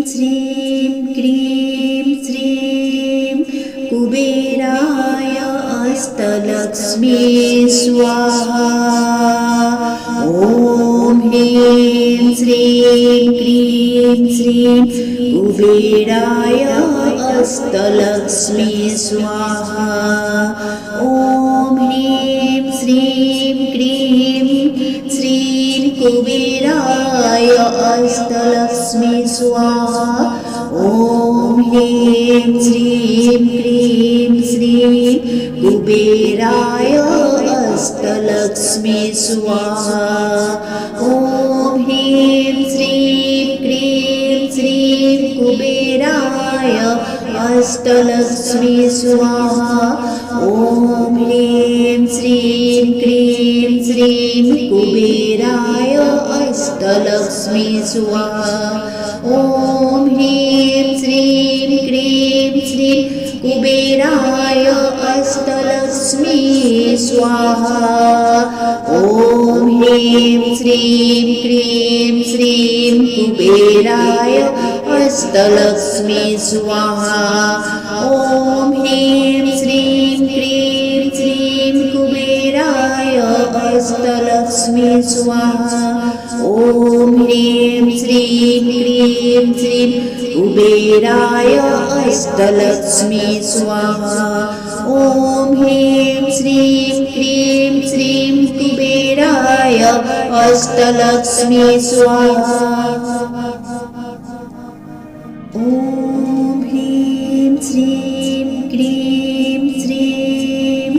श्रीं क्रीं श्रीं कुबेराय अष्टलक्ष्मी स्वाहा। ॐ ह्रीं श्रीं क्रीं श्रीं कुबेराय अष्टलक्ष्मी स्वाहा। ॐ ह्रीं श्रीं क्रीं श्रीं कुबेराय अष्टलक्ष्मी स्वाहा। ॐ ह्रीं श्रीं क्रीं श्रीं कुबेराय अष्टलक्ष्मी स्वाहा। ॐ ह्रीं श्रीं क्रीं श्रीं कुबेराय अष्टलक्ष्मी स्वाहा। ॐ ह्रीं श्रीं क्रीं श्रीं कुबेराय अष्टलक्ष्मी स्वाहा। ॐ ह्रीं श्रीं क्रीं श्रीं कुबेराय अष्टलक्ष्मी स्वाहा। ॐ ह्रीं श्रीं क्रीं श्रीं कुबेराय अष्टलक्ष्मी स्वाहा। ॐ ह्रीं श्रीं क्रीं श्रीं कुबेराय अष्टलक्ष्मी स्वाहा। ॐ ह्रीं श्रीं क्रीं श्रीं कुबेराय अष्टलक्ष्मी स्वाहा। ॐ ह्रीं श्रीं क्रीं श्रीं कुबेराय अष्टलक्ष्मी स्वाहा। ॐ ह्रीं श्रीं क्रीं श्रीं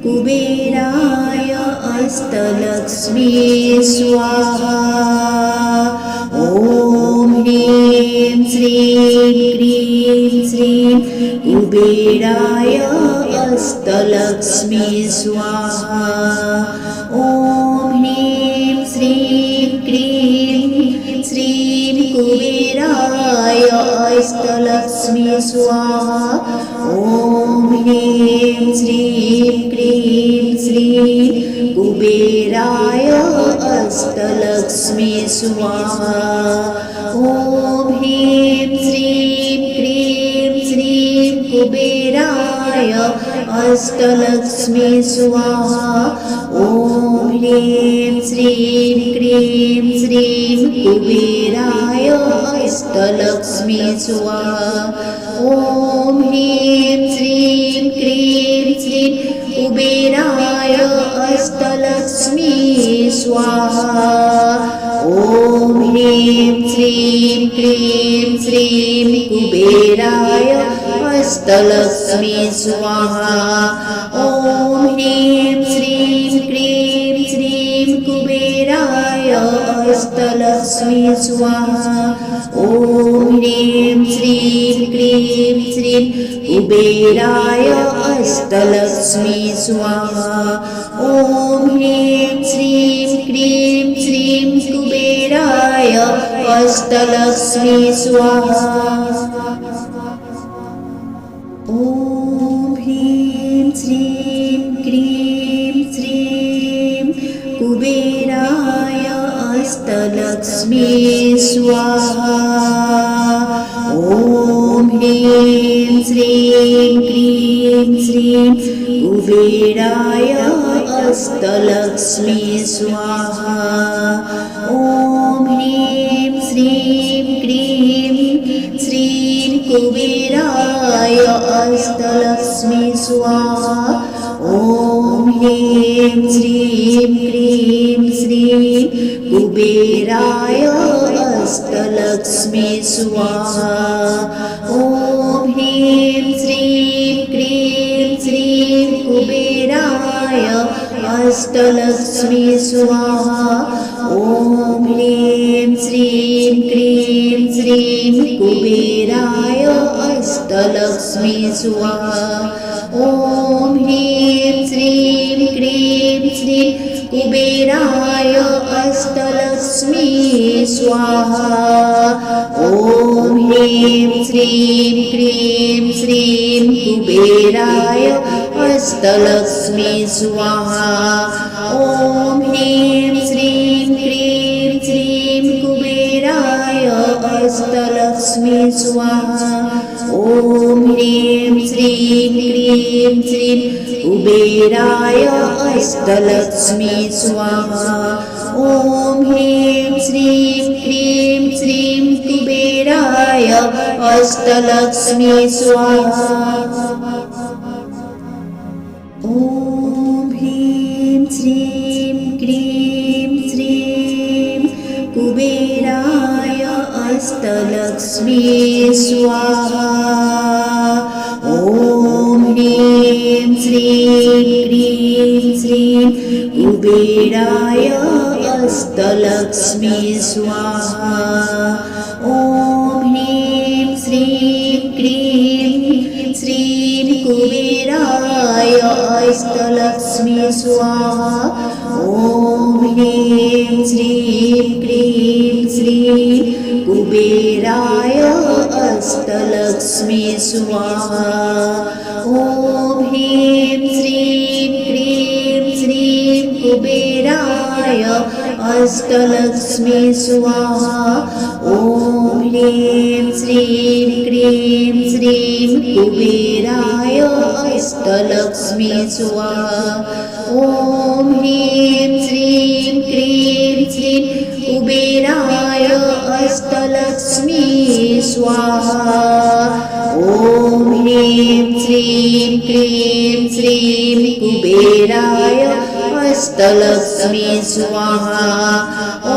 कुबेराय अष्टलक्ष्मी स्वाहा। ॐ ह्रीं श्रीं क्रीं श्रीं कुबेराय अष्टलक्ष्मी स्वाहा। ॐ ह्रीं श्रीं क्रीं श्रीं कुबेराय अष्टलक्ष्मी स्वाहा। ॐ ह्रीं श्रीं क्रीं श्रीं कुबेराय अष्टलक्ष्मी स्वाहा। ॐ ह्रीं श्रीं क्रीं श्रीं कुबेराय अष्टलक्ष्मी स्वाहा। ॐ ह्रीं श्रीं क्रीं श्रीं कुबेराय अष्टलक्ष्मी स्वाहा। ॐ ह्रीं श्रीं क्रीं श्रीं कुबेराय अष्टलक्ष्मी स्वाहा। ॐ ह्रीं श्रीं क्रीं श्रीं कुबेराय अष्टलक्ष्मी स्वाहा। ॐ ह्रीं श्रीं क्रीं श्रीं कुबेराय अष्टलक्ष्मी स्वाहा। ॐ ह्रीं श्रीं क्रीं श्रीं कुबेराय अष्टलक्ष्मी स्वाहा। ॐ ह्रीं श्रीं क्रीं श्रीं कुबेराय अष्टलक्ष्मी स्वाहा। ॐ ह्रीं श्रीं क्रीं श्रीं कुबेराय अष्टलक्ष्मी स्वाहा। ॐ ह्रीं श्रीं क्रीं श्रीं कुबेराय अष्टलक्ष्मी स्वाहा। ॐ ह्रीं श्रीं क्रीं श्रीं कुबेराय अष्टलक्ष्मी स्वाहा। ॐ ह्रीं श्रीं क्रीं श्रीं कुबेराय अष्टलक्ष्मी स्वाहा। ॐ ह्रीं श्रीं क्रीं श्रीं कुबेराय अष्टलक्ष्मी स्वाहा। ॐ ह्रीं श्रीं क्रीं श्रीं कुबेराय अष्टलक्ष्मी स्वाहा। ॐ ह्रीं श्रीं क्रीं श्रीं कुबेराय अष्टलक्ष्मी स्वाहा। ॐ ह्रीं श्रीं क्रीं श्रीं कुबेराय अष्टलक्ष्मी स्वाहा। ॐ ह्रीं श्रीं क्रीं श्रीं कुबेराय अष्टलक्ष्मी स्वाहा। ॐ ह्रीं श्रीं क्लीं श्रीं कुबेराय अष्टलक्ष्मी स्वाहा। ॐ ह्रीं श्रीं क्लीं श्रीं कुबेराय अष्टलक्ष्मी स्वाहा। ॐ ह्रीं श्रीं क्लीं श्रीं कुबेराय अष्टलक्ष्मी स्वाहा। ॐ ह्रीं श्रीं क्लीं श्रीं कुबेराय अष्टलक्ष्मी स्वाहा। ॐ ह्रीं श्रीं क्लीं श्रीं कुबेराय अष्टलक्ष्मी स्वाहा। ॐ ह्रीं श्रीं क्लीं श्रीं कुबेराय अष्टलक्ष्मी स्वाहा। ॐ ह्रीं श्रीं क्लीं श्रीं कुबेराय अष्टलक्ष्मी स्वाहा। ॐ ह्रीं श्रीं क्लीं श्रीं कुबेराय अष्टलक्ष्मी स्वाहा। ॐ ह्रीं श्रीं क्लीं श्रीं कुबेराय अष्टलक्ष्मी स्वाहा। ॐ ह्रीं श्रीं क्लीं श्रीं कुबेराय अष्टलक्ष्मी स्वाहा। ॐ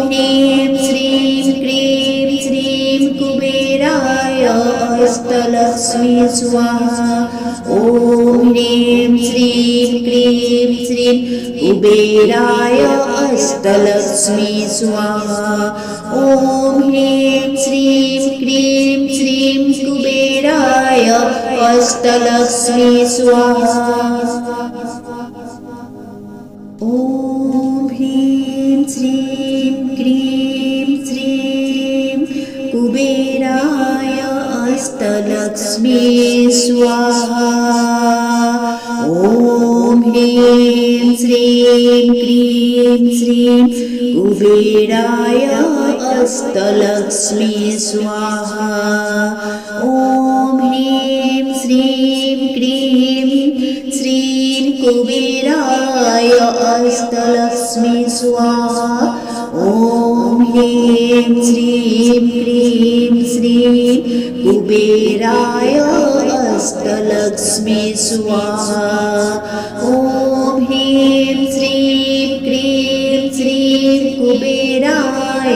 ह्रीं श्रीं क्लीं श्रीं कुबेराय अष्टलक्ष्मी स्वाहा। ॐ ह्रीं श्रीं क्लीं श्रीं कुबेराय अष्टलक्ष्मी स्वाहा। ॐ ह्रीं श्रीं क्लीं श्रीं कुबेराय अष्टलक्ष्मी स्वाहा। ॐ ह्रीं श्रीं क्लीं श्रीं कुबेराय अष्टलक्ष्मी स्वाहा। ॐ ह्रीं श्रीं क्लीं श्रीं कुबेराय अष्टलक्ष्मी स्वाहा। ॐ ह्रीं श्रीं क्लीं श्रीं कुबेराय अष्टलक्ष्मी स्वाहा। ॐ ह्रीं श्रीं क्लीं श्रीं कुबेराय अष्टलक्ष्मी स्वाहा। ॐ ह्रीं श्रीं क्लीं श्रीं कुबेराय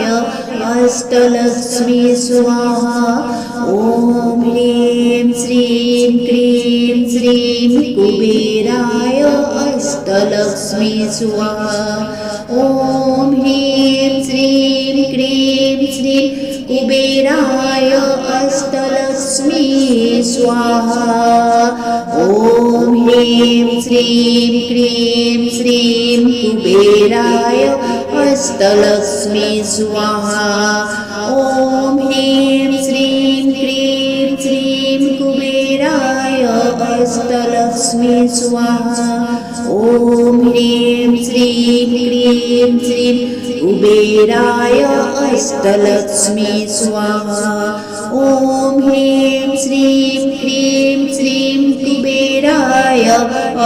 अष्टलक्ष्मी स्वाहा। ॐ ह्रीं श्रीं क्लीं श्रीं कुबेराय अष्टलक्ष्मी स्वाहा। ॐ ह्रीं श्रीं क्लीं श्रीं कुबेराय अष्टलक्ष्मी स्वाहा। ॐ ह्रीं श्रीं क्लीं श्रीं कुबेराय अष्टलक्ष्मी स्वाहा। ॐ ह्रीं श्रीं क्लीं श्रीं कुबेराय अष्टलक्ष्मी स्वाहा। ॐ ह्रीं श्रीं क्लीं श्रीं कुबेराय अष्टलक्ष्मी स्वाहा। ॐ ह्रीं श्रीं क्लीं श्रीं कुबेराय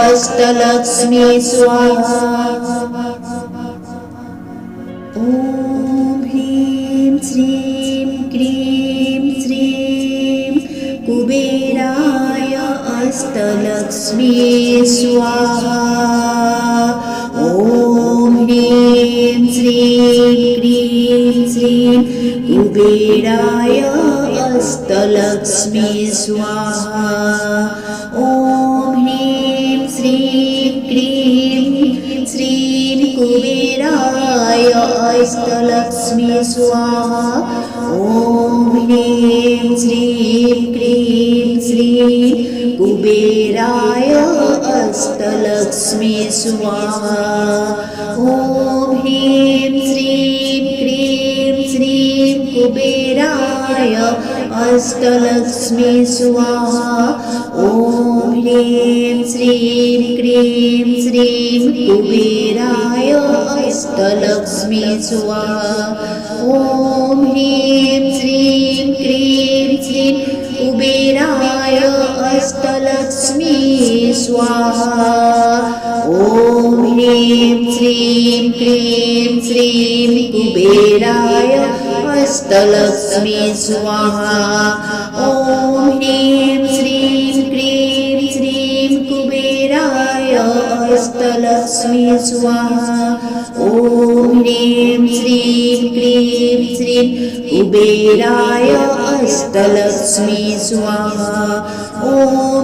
अष्टलक्ष्मी स्वाहा। ॐ ह्रीं श्रीं क्लीं श्रीं कुबेराय अष्टलक्ष्मी स्वाहा। ॐ ह्रीं श्रीं क्लीं श्रीं कुबेराय अष्टलक्ष्मी स्वाहा। ॐ ह्रीं श्रीं क्लीं श्रीं कुबेराय अष्टलक्ष्मी स्वाहा। ॐ ह्रीं श्रीं क्लीं श्रीं कुबेराय अष्टलक्ष्मी स्वाहा। ॐ ह्रीं श्रीं क्लीं श्रीं कुबेराय अष्टलक्ष्मी स्वाहा। ॐ ह्रीं श्रीं क्लीं श्रीं कुबेराय अष्टलक्ष्मी स्वाहा। ॐ ह्रीं ॐ ह्रीं श्रीं क्रीं श्रीं कुबेराय अष्टलक्ष्मी स्वाहा ॐ ह्रीं श्रीं क्रीं श्रीं कुबेराय अष्टलक्ष्मी स्वाहा ॐ ह्रीं श्रीं क्रीं श्रीं कुबेराय अष्टलक्ष्मी स्वाहा ॐ